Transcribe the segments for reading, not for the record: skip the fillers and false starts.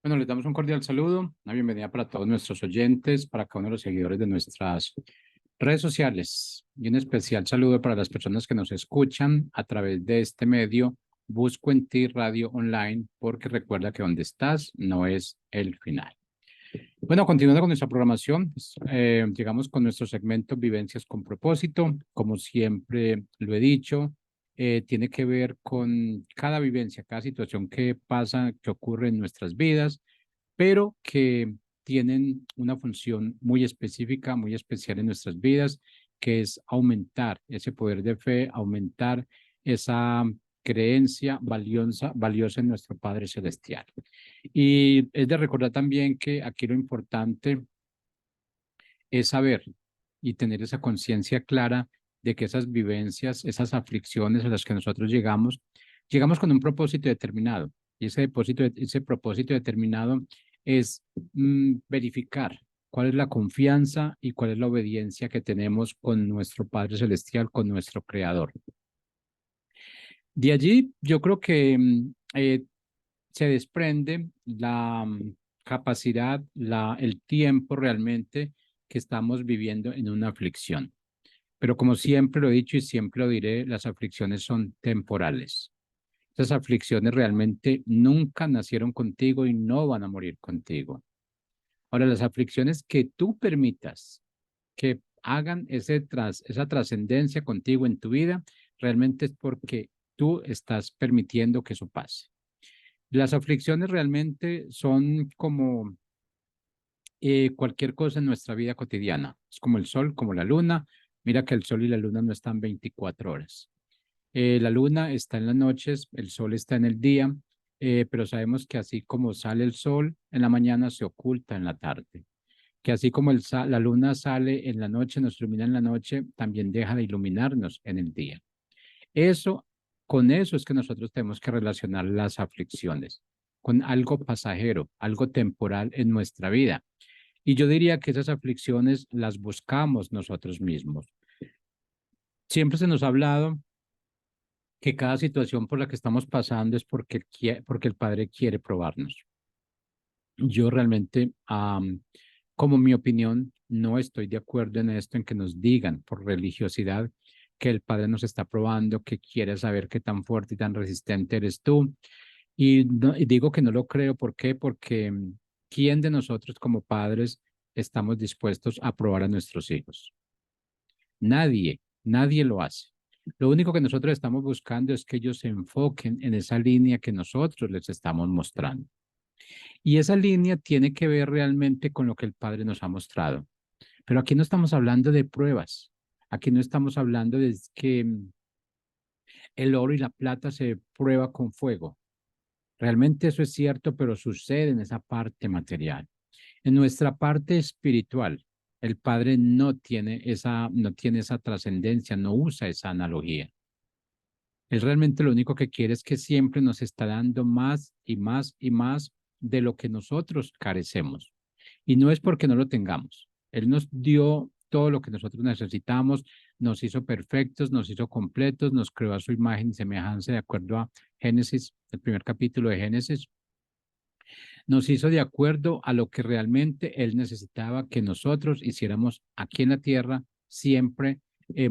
Bueno, les damos un cordial saludo, una bienvenida para todos nuestros oyentes, para cada uno de los seguidores de nuestras redes sociales y un especial saludo para las personas que nos escuchan a través de este medio. Busco en ti Radio Online porque recuerda que donde estás no es el final. Bueno, continuando con nuestra programación, llegamos con nuestro segmento Vivencias con propósito. Como siempre lo he dicho, tiene que ver con cada vivencia, cada situación que pasa, que ocurre en nuestras vidas, pero que tienen una función muy específica, muy especial en nuestras vidas, que es aumentar ese poder de fe, aumentar esa creencia valiosa en nuestro Padre Celestial. Y es de recordar también que aquí lo importante es saber y tener esa conciencia clara de que esas vivencias, esas aflicciones a las que nosotros llegamos con un propósito determinado. Y ese propósito determinado es verificar cuál es la confianza y cuál es la obediencia que tenemos con nuestro Padre Celestial, con nuestro Creador. De allí yo creo que se desprende la capacidad, el tiempo realmente que estamos viviendo en una aflicción. Pero como siempre lo he dicho y siempre lo diré, las aflicciones son temporales. Esas aflicciones realmente nunca nacieron contigo y no van a morir contigo. Ahora, las aflicciones que tú permitas que hagan esa trascendencia contigo en tu vida, realmente es porque tú estás permitiendo que eso pase. Las aflicciones realmente son como cualquier cosa en nuestra vida cotidiana. Es como el sol, como la luna. Mira que el sol y la luna no están 24 horas. La luna está en las noches, el sol está en el día, pero sabemos que así como sale el sol en la mañana, se oculta en la tarde. Que así como la luna sale en la noche, nos ilumina en la noche, también deja de iluminarnos en el día. Eso, con eso es que nosotros tenemos que relacionar las aflicciones, con algo pasajero, algo temporal en nuestra vida. Y yo diría que esas aflicciones las buscamos nosotros mismos. Siempre se nos ha hablado que cada situación por la que estamos pasando es porque el Padre quiere probarnos. Yo realmente, como mi opinión, no estoy de acuerdo en esto, en que nos digan por religiosidad que el Padre nos está probando, que quiere saber qué tan fuerte y tan resistente eres tú. Y digo que no lo creo. ¿Por qué? Porque ¿quién de nosotros como padres estamos dispuestos a probar a nuestros hijos? Nadie, nadie lo hace. Lo único que nosotros estamos buscando es que ellos se enfoquen en esa línea que nosotros les estamos mostrando. Y esa línea tiene que ver realmente con lo que el Padre nos ha mostrado. Pero aquí no estamos hablando de pruebas. Aquí no estamos hablando de que el oro y la plata se prueba con fuego. Realmente eso es cierto, pero sucede en esa parte material. En nuestra parte espiritual, el Padre no tiene esa trascendencia, no usa esa analogía. Él realmente lo único que quiere es que siempre nos está dando más y más y más de lo que nosotros carecemos. Y no es porque no lo tengamos. Él nos dio todo lo que nosotros necesitamos, nos hizo perfectos, nos hizo completos, nos creó a su imagen y semejanza de acuerdo a Génesis, el primer capítulo de Génesis. Nos hizo de acuerdo a lo que realmente Él necesitaba que nosotros hiciéramos aquí en la tierra, siempre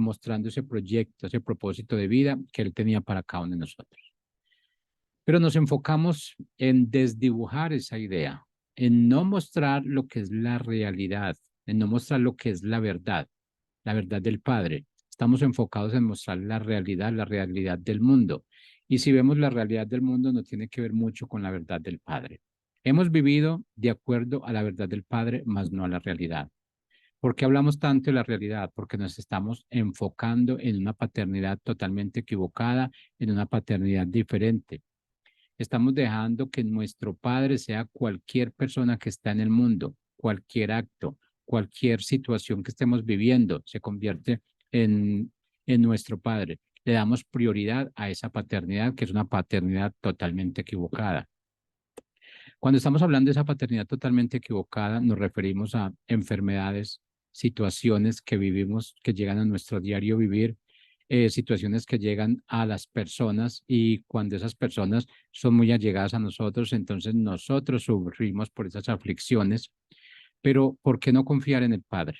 mostrando ese proyecto, ese propósito de vida que Él tenía para cada uno de nosotros. Pero nos enfocamos en desdibujar esa idea, en no mostrar lo que es la realidad, en no mostrar lo que es la verdad del Padre. Estamos enfocados en mostrar la realidad del mundo. Y si vemos la realidad del mundo, no tiene que ver mucho con la verdad del Padre. Hemos vivido de acuerdo a la verdad del Padre, más no a la realidad. ¿Por qué hablamos tanto de la realidad? Porque nos estamos enfocando en una paternidad totalmente equivocada, en una paternidad diferente. Estamos dejando que nuestro Padre sea cualquier persona que está en el mundo, cualquier acto, cualquier situación que estemos viviendo, se convierte en nuestro Padre. Le damos prioridad a esa paternidad, que es una paternidad totalmente equivocada. Cuando estamos hablando de esa paternidad totalmente equivocada, nos referimos a enfermedades, situaciones que vivimos, que llegan a nuestro diario vivir, situaciones que llegan a las personas y cuando esas personas son muy allegadas a nosotros, entonces nosotros sufrimos por esas aflicciones. Pero ¿por qué no confiar en el Padre?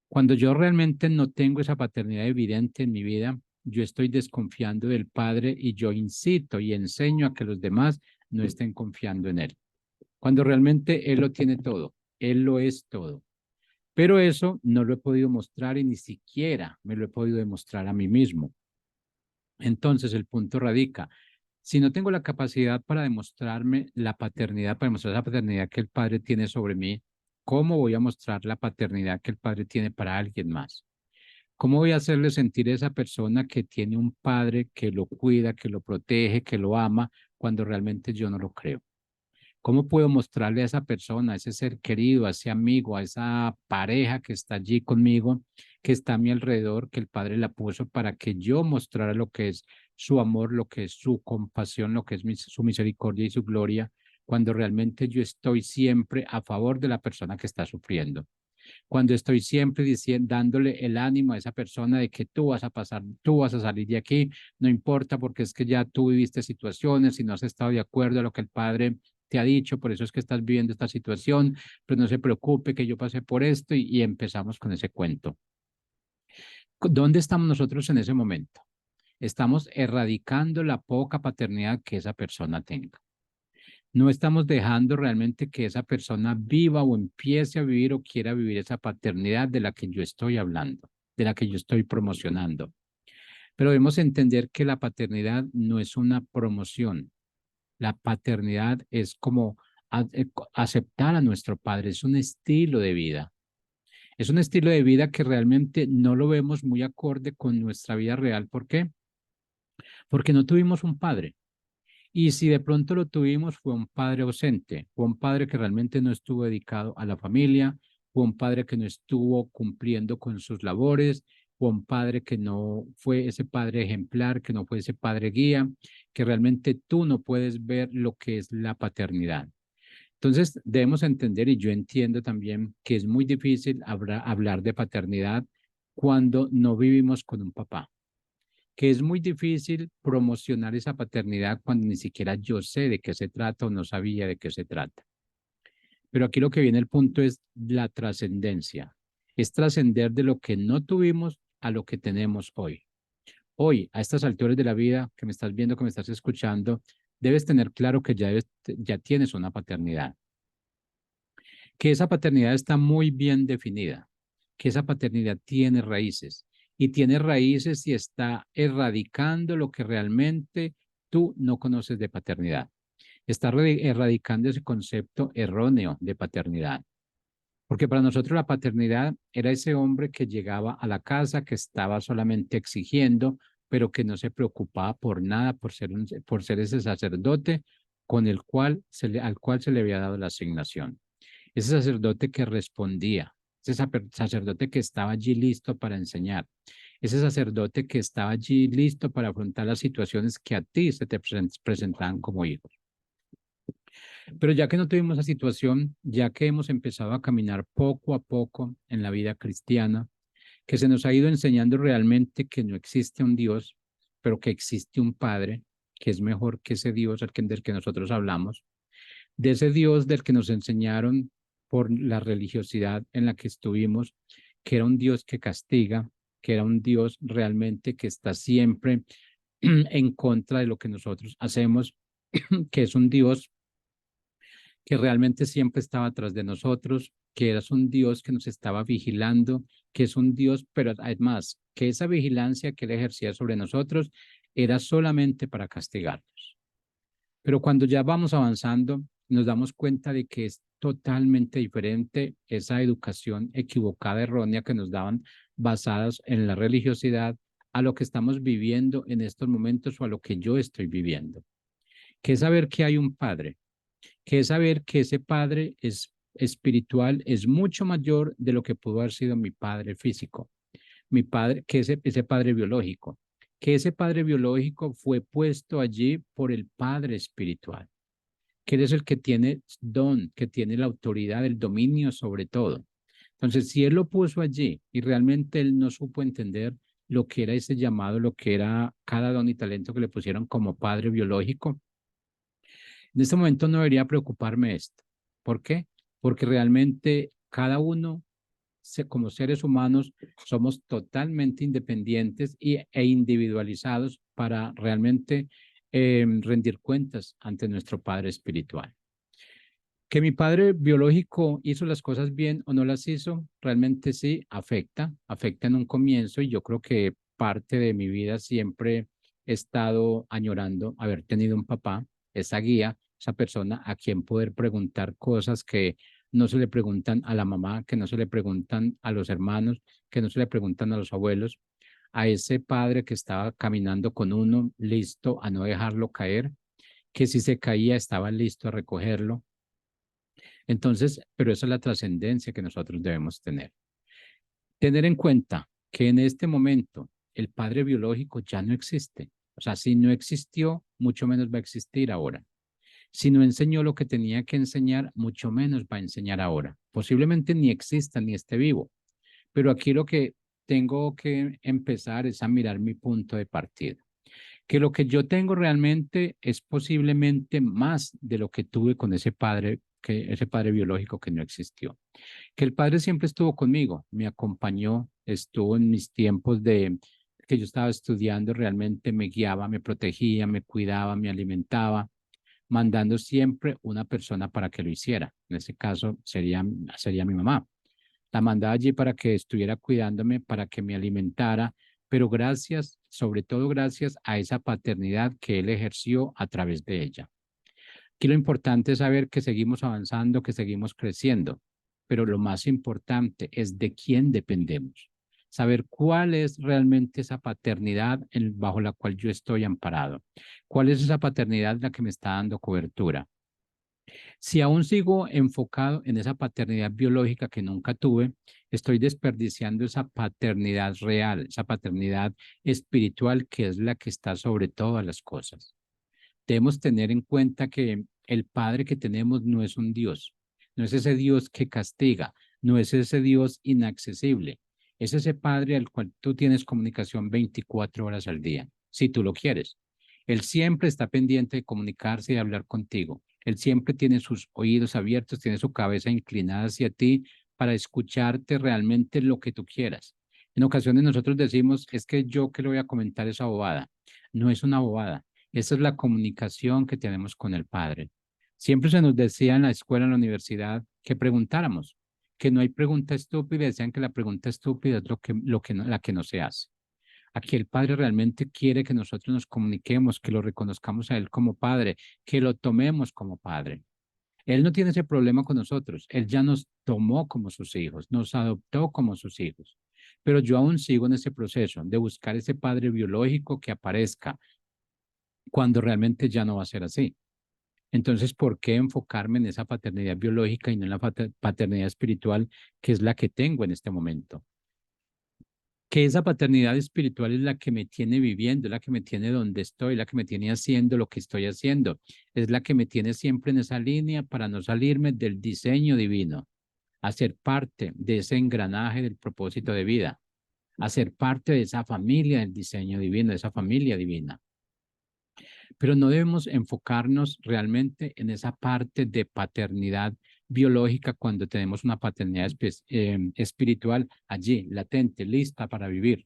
Cuando yo realmente no tengo esa paternidad evidente en mi vida, yo estoy desconfiando del Padre y yo incito y enseño a que los demás no estén confiando en Él. Cuando realmente Él lo tiene todo, Él lo es todo. Pero eso no lo he podido mostrar y ni siquiera me lo he podido demostrar a mí mismo. Entonces el punto radica, si no tengo la capacidad para demostrarme la paternidad, para demostrar la paternidad que el Padre tiene sobre mí, ¿cómo voy a mostrar la paternidad que el Padre tiene para alguien más? ¿Cómo voy a hacerle sentir a esa persona que tiene un padre que lo cuida, que lo protege, que lo ama, cuando realmente yo no lo creo? ¿Cómo puedo mostrarle a esa persona, a ese ser querido, a ese amigo, a esa pareja que está allí conmigo, que está a mi alrededor, que el Padre la puso para que yo mostrara lo que es su amor, lo que es su compasión, lo que es su misericordia y su gloria, cuando realmente yo estoy siempre a favor de la persona que está sufriendo? Cuando estoy siempre diciendo, dándole el ánimo a esa persona de que tú vas a pasar, tú vas a salir de aquí, no importa porque es que ya tú viviste situaciones y no has estado de acuerdo a lo que el Padre te ha dicho, por eso es que estás viviendo esta situación, pero no se preocupe que yo pasé por esto y empezamos con ese cuento. ¿Dónde estamos nosotros en ese momento? Estamos erradicando la poca paternidad que esa persona tenga. No estamos dejando realmente que esa persona viva o empiece a vivir o quiera vivir esa paternidad de la que yo estoy hablando, de la que yo estoy promocionando. Pero debemos entender que la paternidad no es una promoción. La paternidad es como aceptar a nuestro padre, es un estilo de vida. Es un estilo de vida que realmente no lo vemos muy acorde con nuestra vida real. ¿Por qué? Porque no tuvimos un padre. Y si de pronto lo tuvimos, fue un padre ausente, fue un padre que realmente no estuvo dedicado a la familia, fue un padre que no estuvo cumpliendo con sus labores, fue un padre que no fue ese padre ejemplar, que no fue ese padre guía, que realmente tú no puedes ver lo que es la paternidad. Entonces, debemos entender, y yo entiendo también que es muy difícil hablar de paternidad cuando no vivimos con un papá, que es muy difícil promocionar esa paternidad cuando ni siquiera yo sé de qué se trata o no sabía de qué se trata. Pero aquí lo que viene el punto es la trascendencia. Es trascender de lo que no tuvimos a lo que tenemos hoy. Hoy, a estas alturas de la vida que me estás viendo, que me estás escuchando, debes tener claro que ya tienes una paternidad, que esa paternidad está muy bien definida, que esa paternidad tiene raíces y tiene raíces y está erradicando lo que realmente tú no conoces de paternidad. Está erradicando ese concepto erróneo de paternidad. Porque para nosotros la paternidad era ese hombre que llegaba a la casa, que estaba solamente exigiendo, pero que no se preocupaba por nada, por ser ese sacerdote con el cual al cual se le había dado la asignación. Ese sacerdote que respondía, ese sacerdote que estaba allí listo para enseñar, ese sacerdote que estaba allí listo para afrontar las situaciones que a ti se te presentaban como hijo. Pero ya que no tuvimos esa situación, ya que hemos empezado a caminar poco a poco en la vida cristiana, que se nos ha ido enseñando realmente que no existe un Dios, pero que existe un Padre, que es mejor que ese Dios del que nosotros hablamos, de ese Dios del que nos enseñaron por la religiosidad en la que estuvimos, que era un Dios que castiga, que era un Dios realmente que está siempre en contra de lo que nosotros hacemos, que es un Dios que realmente siempre estaba atrás de nosotros, que eras un Dios que nos estaba vigilando, que es un Dios, pero además que esa vigilancia que él ejercía sobre nosotros era solamente para castigarnos. Pero cuando ya vamos avanzando, nos damos cuenta de que es totalmente diferente esa educación equivocada, errónea que nos daban basadas en la religiosidad a lo que estamos viviendo en estos momentos o a lo que yo estoy viviendo, que es saber que hay un Padre, que es saber que ese padre es espiritual, es mucho mayor de lo que pudo haber sido mi padre físico, mi padre, que ese padre biológico, que ese padre biológico fue puesto allí por el padre espiritual, que él es el que tiene don, que tiene la autoridad, el dominio sobre todo. Entonces, si él lo puso allí y realmente él no supo entender, lo que era ese llamado, lo que era cada don y talento que le pusieron como padre biológico. En este momento no debería preocuparme esto. ¿Por qué? Porque realmente cada uno, como seres humanos, somos totalmente independientes e individualizados para realmente rendir cuentas ante nuestro Padre espiritual. Que mi padre biológico hizo las cosas bien o no las hizo, realmente sí afecta en un comienzo, y yo creo que parte de mi vida siempre he estado añorando haber tenido un papá, esa guía, esa persona a quien poder preguntar cosas que no se le preguntan a la mamá, que no se le preguntan a los hermanos, que no se le preguntan a los abuelos, a ese padre que estaba caminando con uno, listo a no dejarlo caer, que si se caía estaba listo a recogerlo. Entonces, pero esa es la trascendencia que nosotros debemos tener. Tener en cuenta que en este momento el padre biológico ya no existe. O sea, si no existió, mucho menos va a existir ahora. Si no enseñó lo que tenía que enseñar, mucho menos va a enseñar ahora. Posiblemente ni exista ni esté vivo. Pero aquí lo que tengo que empezar es a mirar mi punto de partida. Que lo que yo tengo realmente es posiblemente más de lo que tuve con ese padre biológico que no existió. Que el padre siempre estuvo conmigo, me acompañó, estuvo en mis tiempos de que yo estaba estudiando, realmente me guiaba, me protegía, me cuidaba, me alimentaba, mandando siempre una persona para que lo hiciera. En ese caso sería mi mamá. La mandaba allí para que estuviera cuidándome, para que me alimentara, pero gracias, sobre todo gracias a esa paternidad que él ejerció a través de ella. Aquí lo importante es saber que seguimos avanzando, que seguimos creciendo, pero lo más importante es de quién dependemos. Saber cuál es realmente esa paternidad bajo la cual yo estoy amparado. ¿Cuál es esa paternidad la que me está dando cobertura? Si aún sigo enfocado en esa paternidad biológica que nunca tuve, estoy desperdiciando esa paternidad real, esa paternidad espiritual que es la que está sobre todas las cosas. Debemos tener en cuenta que el Padre que tenemos no es un Dios, no es ese Dios que castiga, no es ese Dios inaccesible, es ese Padre al cual tú tienes comunicación 24 horas al día, si tú lo quieres. Él siempre está pendiente de comunicarse y de hablar contigo. Él siempre tiene sus oídos abiertos, tiene su cabeza inclinada hacia ti para escucharte realmente lo que tú quieras. En ocasiones nosotros decimos, es que yo que le voy a comentar esa bobada. No es una bobada. Esa es la comunicación que tenemos con el Padre. Siempre se nos decía en la escuela, en la universidad, que preguntáramos, que no hay pregunta estúpida, decían que la pregunta estúpida es la que no se hace. Aquí el Padre realmente quiere que nosotros nos comuniquemos, que lo reconozcamos a Él como Padre, que lo tomemos como Padre. Él no tiene ese problema con nosotros. Él ya nos tomó como sus hijos, nos adoptó como sus hijos. Pero yo aún sigo en ese proceso de buscar ese Padre biológico que aparezca cuando realmente ya no va a ser así. Entonces, ¿por qué enfocarme en esa paternidad biológica y no en la paternidad espiritual, que es la que tengo en este momento? Que esa paternidad espiritual es la que me tiene viviendo, es la que me tiene donde estoy, la que me tiene haciendo lo que estoy haciendo, es la que me tiene siempre en esa línea para no salirme del diseño divino, hacer parte de ese engranaje del propósito de vida, hacer parte de esa familia del diseño divino, de esa familia divina. Pero no debemos enfocarnos realmente en esa parte de paternidad biológica cuando tenemos una paternidad espiritual allí, latente, lista para vivir.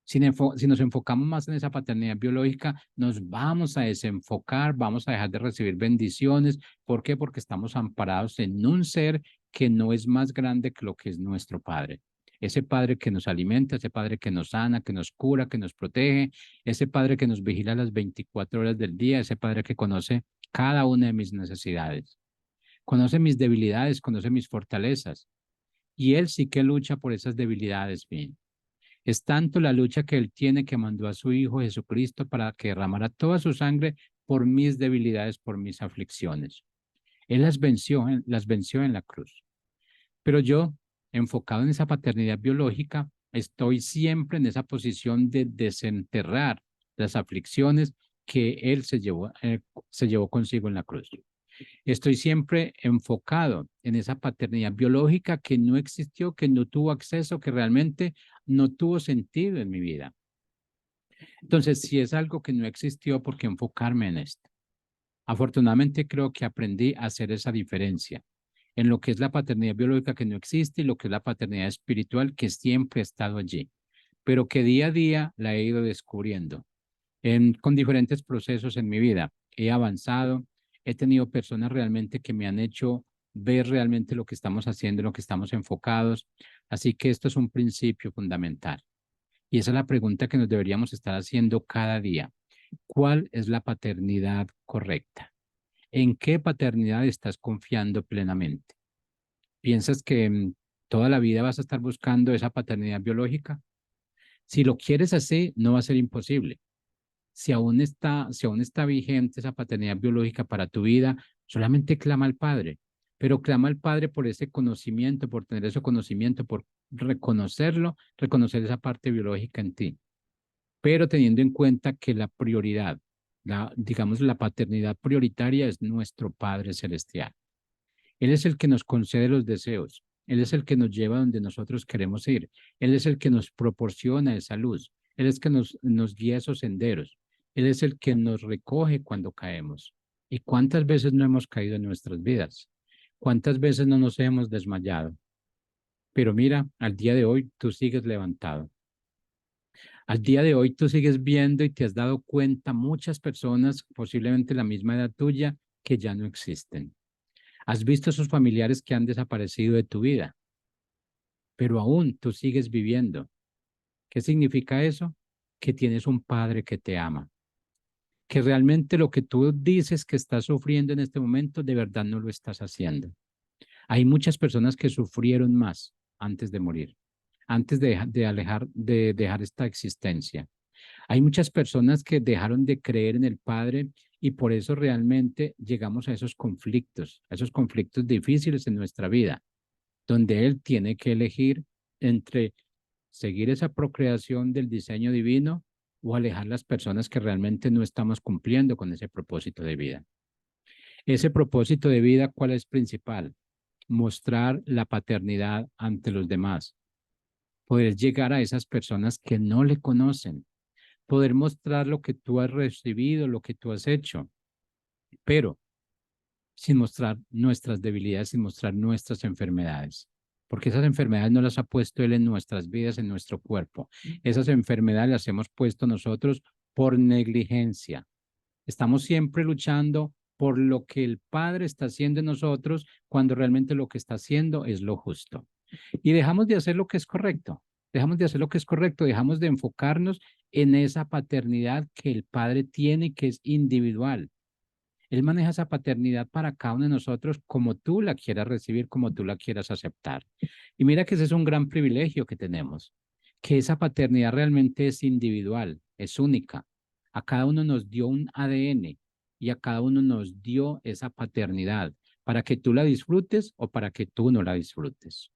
Si nos enfocamos más en esa paternidad biológica, nos vamos a desenfocar, vamos a dejar de recibir bendiciones. ¿Por qué? Porque estamos amparados en un ser que no es más grande que lo que es nuestro Padre. Ese Padre que nos alimenta, ese Padre que nos sana, que nos cura, que nos protege, ese Padre que nos vigila las 24 horas del día, ese Padre que conoce cada una de mis necesidades, conoce mis debilidades, conoce mis fortalezas. Y Él sí que lucha por esas debilidades, bien. Es tanto la lucha que Él tiene que mandó a su Hijo Jesucristo para que derramara toda su sangre por mis debilidades, por mis aflicciones. Él las venció en la cruz. Pero yo, enfocado en esa paternidad biológica, estoy siempre en esa posición de desenterrar las aflicciones que Él se llevó consigo en la cruz. Estoy siempre enfocado en esa paternidad biológica que no existió, que no tuvo acceso, que realmente no tuvo sentido en mi vida. Entonces, si es algo que no existió, ¿por qué enfocarme en esto? Afortunadamente creo que aprendí a hacer esa diferencia en lo que es la paternidad biológica que no existe y lo que es la paternidad espiritual que siempre ha estado allí, pero que día a día la he ido descubriendo con diferentes procesos en mi vida. He avanzado, he tenido personas realmente que me han hecho ver realmente lo que estamos haciendo, lo que estamos enfocados. Así que esto es un principio fundamental. Y esa es la pregunta que nos deberíamos estar haciendo cada día. ¿Cuál es la paternidad correcta? ¿En qué paternidad estás confiando plenamente? ¿Piensas que toda la vida vas a estar buscando esa paternidad biológica? Si lo quieres así, no va a ser imposible. Si aún está vigente esa paternidad biológica para tu vida, solamente clama al Padre, pero clama al Padre por ese conocimiento, por tener ese conocimiento, por reconocerlo, reconocer esa parte biológica en ti, pero teniendo en cuenta que la prioridad, digamos, la paternidad prioritaria es nuestro Padre Celestial. Él es el que nos concede los deseos. Él es el que nos lleva donde nosotros queremos ir. Él es el que nos proporciona esa luz. Él es el que nos guía esos senderos. Él es el que nos recoge cuando caemos. ¿Y cuántas veces no hemos caído en nuestras vidas? ¿Cuántas veces no nos hemos desmayado? Pero mira, al día de hoy tú sigues levantado. Al día de hoy tú sigues viendo y te has dado cuenta muchas personas, posiblemente la misma edad tuya, que ya no existen. Has visto esos familiares que han desaparecido de tu vida, pero aún tú sigues viviendo. ¿Qué significa eso? Que tienes un padre que te ama, que realmente lo que tú dices que estás sufriendo en este momento, de verdad no lo estás haciendo. Hay muchas personas que sufrieron más antes de morir, antes de dejar esta existencia. Hay muchas personas que dejaron de creer en el Padre y por eso realmente llegamos a esos conflictos difíciles en nuestra vida donde él tiene que elegir entre seguir esa procreación del diseño divino o alejar las personas que realmente no estamos cumpliendo con ese propósito de vida. Ese propósito de vida, ¿cuál es principal? Mostrar la paternidad ante los demás, poder llegar a esas personas que no le conocen, poder mostrar lo que tú has recibido, lo que tú has hecho, pero sin mostrar nuestras debilidades, sin mostrar nuestras enfermedades. Porque esas enfermedades no las ha puesto Él en nuestras vidas, en nuestro cuerpo. Esas enfermedades las hemos puesto nosotros por negligencia. Estamos siempre luchando por lo que el Padre está haciendo en nosotros cuando realmente lo que está haciendo es lo justo. Y dejamos de hacer lo que es correcto. Dejamos de hacer lo que es correcto, dejamos de enfocarnos en esa paternidad que el Padre tiene, que es individual. Él maneja esa paternidad para cada uno de nosotros como tú la quieras recibir, como tú la quieras aceptar. Y mira que ese es un gran privilegio que tenemos, que esa paternidad realmente es individual, es única. A cada uno nos dio un ADN y a cada uno nos dio esa paternidad para que tú la disfrutes o para que tú no la disfrutes.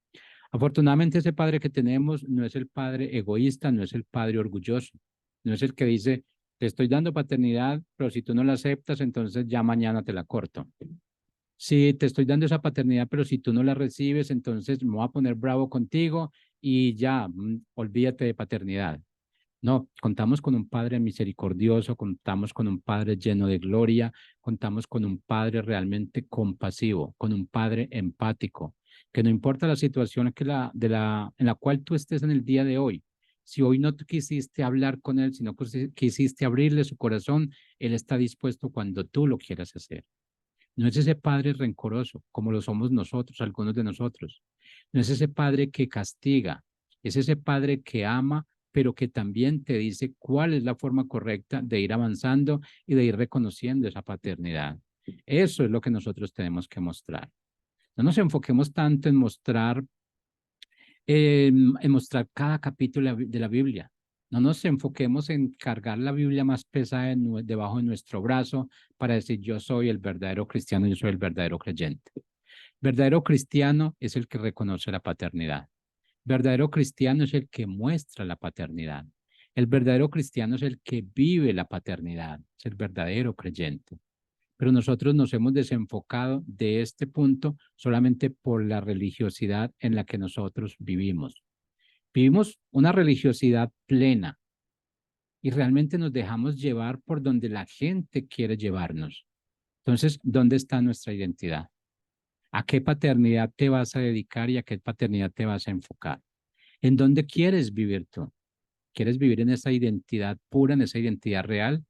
Afortunadamente ese padre que tenemos no es el padre egoísta, no es el padre orgulloso, no es el que dice, te estoy dando paternidad, pero si tú no la aceptas, entonces ya mañana te la corto. Si te estoy dando esa paternidad, pero si tú no la recibes, entonces me voy a poner bravo contigo y ya, olvídate de paternidad. No, contamos con un Padre misericordioso, contamos con un Padre lleno de gloria, contamos con un Padre realmente compasivo, con un Padre empático, que no importa la situación en la cual tú estés en el día de hoy, si hoy no quisiste hablar con Él, sino que quisiste abrirle su corazón, Él está dispuesto cuando tú lo quieras hacer. No es ese padre rencoroso, como lo somos nosotros, algunos de nosotros. No es ese padre que castiga, es ese padre que ama, pero que también te dice cuál es la forma correcta de ir avanzando y de ir reconociendo esa paternidad. Eso es lo que nosotros tenemos que mostrar. No nos enfoquemos tanto en mostrar cada capítulo de la Biblia. No nos enfoquemos en cargar la Biblia más pesada debajo de nuestro brazo para decir yo soy el verdadero cristiano, yo soy el verdadero creyente. Verdadero cristiano es el que reconoce la paternidad. Verdadero cristiano es el que muestra la paternidad. El verdadero cristiano es el que vive la paternidad, es el verdadero creyente. Pero nosotros nos hemos desenfocado de este punto solamente por la religiosidad en la que nosotros vivimos. Vivimos una religiosidad plena y realmente nos dejamos llevar por donde la gente quiere llevarnos. Entonces, ¿dónde está nuestra identidad? ¿A qué paternidad te vas a dedicar y a qué paternidad te vas a enfocar? ¿En dónde quieres vivir tú? ¿Quieres vivir en esa identidad pura, en esa identidad real?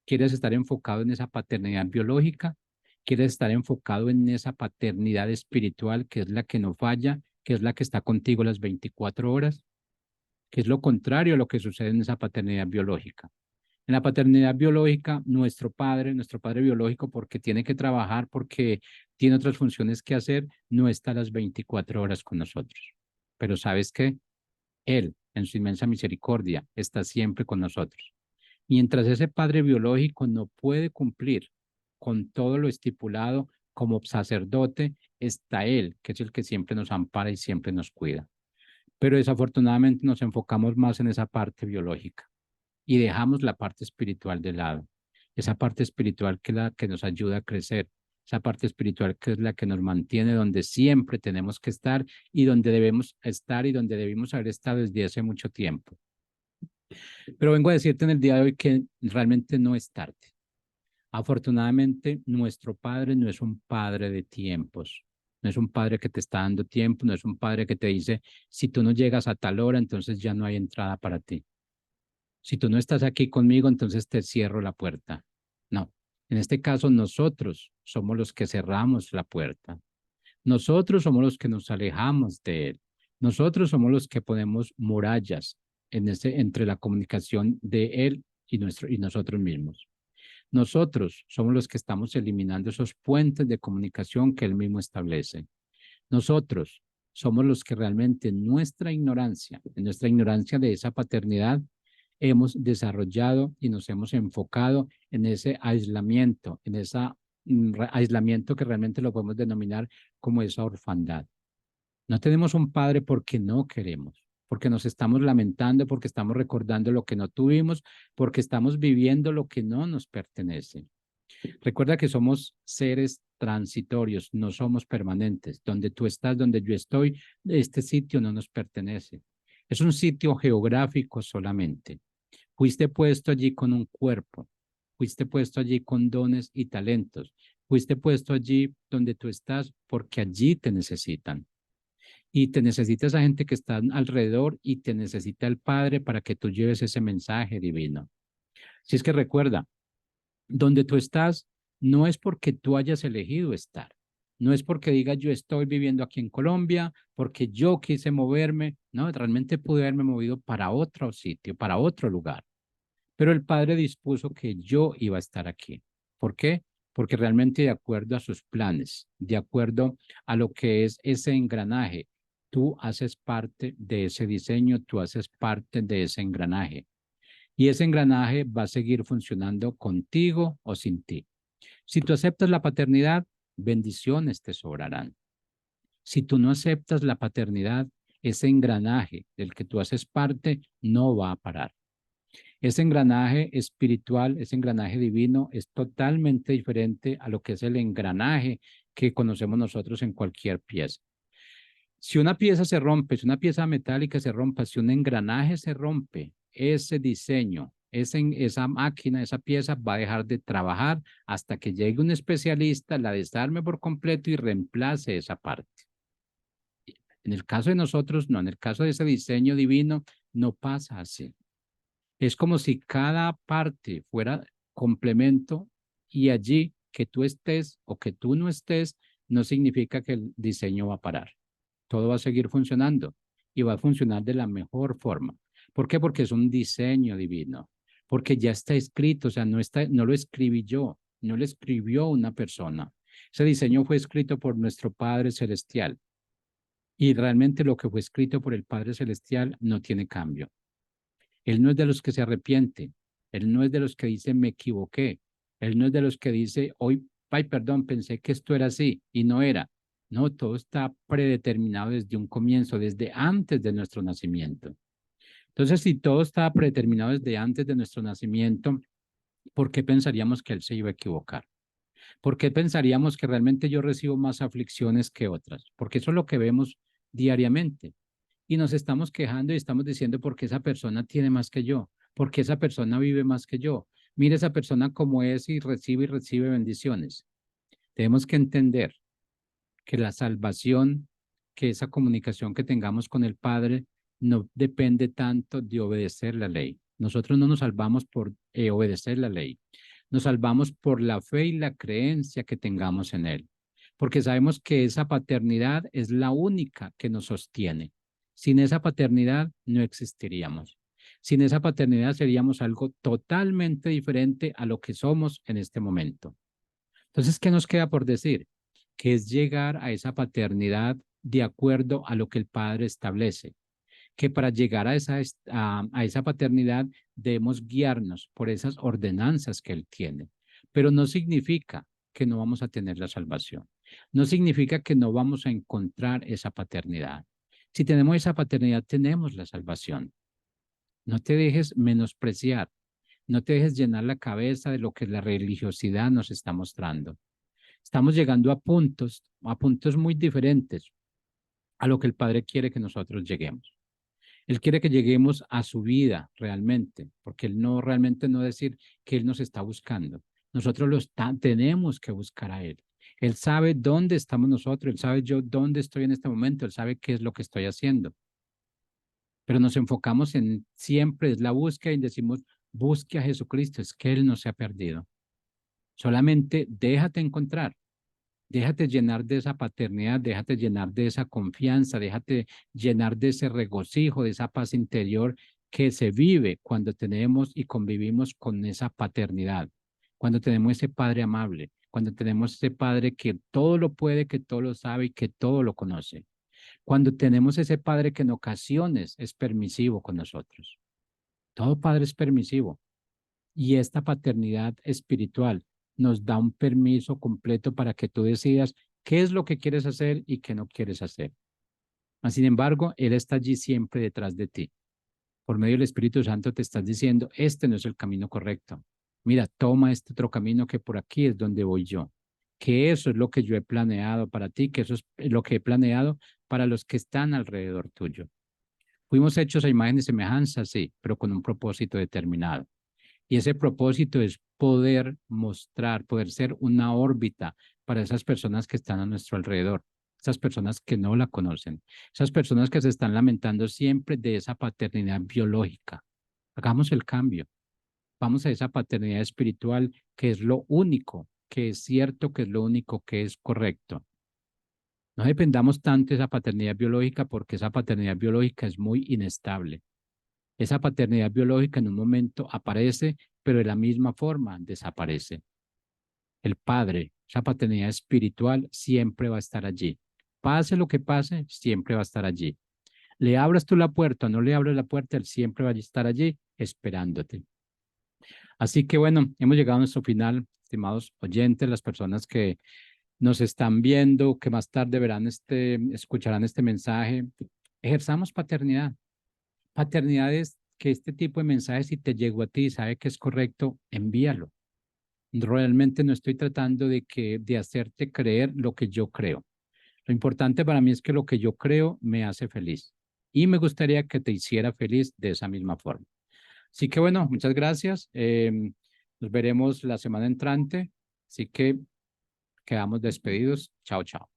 ¿Quieres estar enfocado en esa paternidad biológica? ¿Quieres estar enfocado en esa paternidad espiritual que es la que no falla, que es la que está contigo las 24 horas? Que es lo contrario a lo que sucede en esa paternidad biológica. En la paternidad biológica, nuestro padre biológico, porque tiene que trabajar, porque tiene otras funciones que hacer, no está las 24 horas con nosotros. Pero ¿sabes qué? Él, en su inmensa misericordia, está siempre con nosotros. Mientras ese padre biológico no puede cumplir con todo lo estipulado como sacerdote, está él, que es el que siempre nos ampara y siempre nos cuida. Pero desafortunadamente nos enfocamos más en esa parte biológica y dejamos la parte espiritual de lado. Esa parte espiritual que es la que nos ayuda a crecer, esa parte espiritual que es la que nos mantiene donde siempre tenemos que estar y donde debemos estar y donde debimos haber estado desde hace mucho tiempo. Pero vengo a decirte en el día de hoy que realmente no es tarde. Afortunadamente, nuestro Padre no es un Padre de tiempos. No es un padre que te está dando tiempo, no es un padre que te dice, si tú no llegas a tal hora, entonces ya no hay entrada para ti. Si tú no estás aquí conmigo, entonces te cierro la puerta. No, en este caso nosotros somos los que cerramos la puerta. Nosotros somos los que nos alejamos de él. Nosotros somos los que ponemos murallas entre la comunicación de él y nosotros mismos. Nosotros somos los que estamos eliminando esos puentes de comunicación que él mismo establece. Nosotros somos los que realmente en nuestra ignorancia de esa paternidad, hemos desarrollado y nos hemos enfocado en ese aislamiento, en ese aislamiento que realmente lo podemos denominar como esa orfandad. No tenemos un padre porque no queremos, porque nos estamos lamentando, porque estamos recordando lo que no tuvimos, porque estamos viviendo lo que no nos pertenece. Recuerda que somos seres transitorios, no somos permanentes. Donde tú estás, donde yo estoy, este sitio no nos pertenece. Es un sitio geográfico solamente. Fuiste puesto allí con un cuerpo, fuiste puesto allí con dones y talentos, fuiste puesto allí donde tú estás porque allí te necesitan. Y te necesita esa gente que está alrededor y te necesita el Padre para que tú lleves ese mensaje divino. Si es que recuerda, donde tú estás no es porque tú hayas elegido estar, no es porque digas yo estoy viviendo aquí en Colombia, porque yo quise moverme, no, realmente pude haberme movido para otro sitio, para otro lugar, pero el Padre dispuso que yo iba a estar aquí. ¿Por qué? Porque realmente de acuerdo a sus planes, de acuerdo a lo que es ese engranaje, tú haces parte de ese diseño, tú haces parte de ese engranaje. Y ese engranaje va a seguir funcionando contigo o sin ti. Si tú aceptas la paternidad, bendiciones te sobrarán. Si tú no aceptas la paternidad, ese engranaje del que tú haces parte no va a parar. Ese engranaje espiritual, ese engranaje divino es totalmente diferente a lo que es el engranaje que conocemos nosotros en cualquier pieza. Si una pieza se rompe, si una pieza metálica se rompe, si un engranaje se rompe, ese diseño, esa máquina, esa pieza va a dejar de trabajar hasta que llegue un especialista, la desarme por completo y reemplace esa parte. En el caso de nosotros, no, en el caso de ese diseño divino, no pasa así. Es como si cada parte fuera complemento y allí que tú estés o que tú no estés, no significa que el diseño va a parar. Todo va a seguir funcionando y va a funcionar de la mejor forma. ¿Por qué? Porque es un diseño divino, porque ya está escrito, o sea, no lo escribí yo, no lo escribió una persona. Ese diseño fue escrito por nuestro Padre Celestial y realmente lo que fue escrito por el Padre Celestial no tiene cambio. Él no es de los que se arrepiente, él no es de los que dice me equivoqué, él no es de los que dice hoy, ay, perdón, pensé que esto era así y no era. No, todo está predeterminado desde un comienzo, desde antes de nuestro nacimiento. Entonces, si todo estaba predeterminado desde antes de nuestro nacimiento, ¿por qué pensaríamos que él se iba a equivocar? ¿Por qué pensaríamos que realmente yo recibo más aflicciones que otras? Porque eso es lo que vemos diariamente. Y nos estamos quejando y estamos diciendo por qué esa persona tiene más que yo, por qué esa persona vive más que yo. Mire esa persona como es y recibe bendiciones. Tenemos que entender que la salvación, que esa comunicación que tengamos con el Padre no depende tanto de obedecer la ley. Nosotros no nos salvamos por obedecer la ley. Nos salvamos por la fe y la creencia que tengamos en Él, porque sabemos que esa paternidad es la única que nos sostiene. Sin esa paternidad no existiríamos. Sin esa paternidad seríamos algo totalmente diferente a lo que somos en este momento. Entonces, ¿qué nos queda por decir? Que es llegar a esa paternidad de acuerdo a lo que el Padre establece, que para llegar a esa paternidad debemos guiarnos por esas ordenanzas que Él tiene, pero no significa que no vamos a tener la salvación, no significa que no vamos a encontrar esa paternidad. Si tenemos esa paternidad, tenemos la salvación. No te dejes menospreciar, no te dejes llenar la cabeza de lo que la religiosidad nos está mostrando. Estamos llegando a puntos muy diferentes a lo que el Padre quiere que nosotros lleguemos. Él quiere que lleguemos a su vida realmente, porque Él no realmente no decir que Él nos está buscando. Nosotros tenemos que buscar a Él. Él sabe dónde estamos nosotros, Él sabe yo dónde estoy en este momento, Él sabe qué es lo que estoy haciendo. Pero nos enfocamos en siempre es la búsqueda y decimos, busque a Jesucristo, es que Él no se ha perdido. Solamente déjate encontrar. Déjate llenar de esa paternidad, déjate llenar de esa confianza, déjate llenar de ese regocijo, de esa paz interior que se vive cuando tenemos y convivimos con esa paternidad, cuando tenemos ese Padre amable, cuando tenemos ese Padre que todo lo puede, que todo lo sabe y que todo lo conoce, cuando tenemos ese Padre que en ocasiones es permisivo con nosotros. Todo Padre es permisivo. Y esta paternidad espiritual nos da un permiso completo para que tú decidas qué es lo que quieres hacer y qué no quieres hacer. Sin embargo, Él está allí siempre detrás de ti. Por medio del Espíritu Santo te estás diciendo, este no es el camino correcto. Mira, toma este otro camino que por aquí es donde voy yo. Que eso es lo que yo he planeado para ti, que eso es lo que he planeado para los que están alrededor tuyo. Fuimos hechos a imagen y semejanza, sí, pero con un propósito determinado. Y ese propósito es poder mostrar, poder ser una órbita para esas personas que están a nuestro alrededor, esas personas que no la conocen, esas personas que se están lamentando siempre de esa paternidad biológica. Hagamos el cambio. Vamos a esa paternidad espiritual que es lo único, que es cierto, que es lo único que es correcto. No dependamos tanto de esa paternidad biológica porque esa paternidad biológica es muy inestable. Esa paternidad biológica en un momento aparece, pero de la misma forma desaparece. El padre, esa paternidad espiritual siempre va a estar allí. Pase lo que pase, siempre va a estar allí. Le abras tú la puerta o no le abres la puerta, él siempre va a estar allí esperándote. Así que bueno, hemos llegado a nuestro final, estimados oyentes, las personas que nos están viendo, que más tarde escucharán este mensaje. Ejerzamos paternidad. Paternidad es que este tipo de mensajes, si te llegó a ti y sabe que es correcto, envíalo. Realmente no estoy tratando de hacerte creer lo que yo creo. Lo importante para mí es que lo que yo creo me hace feliz y me gustaría que te hiciera feliz de esa misma forma. Así que bueno, muchas gracias. Nos veremos la semana entrante. Así que quedamos despedidos. Chao, chao.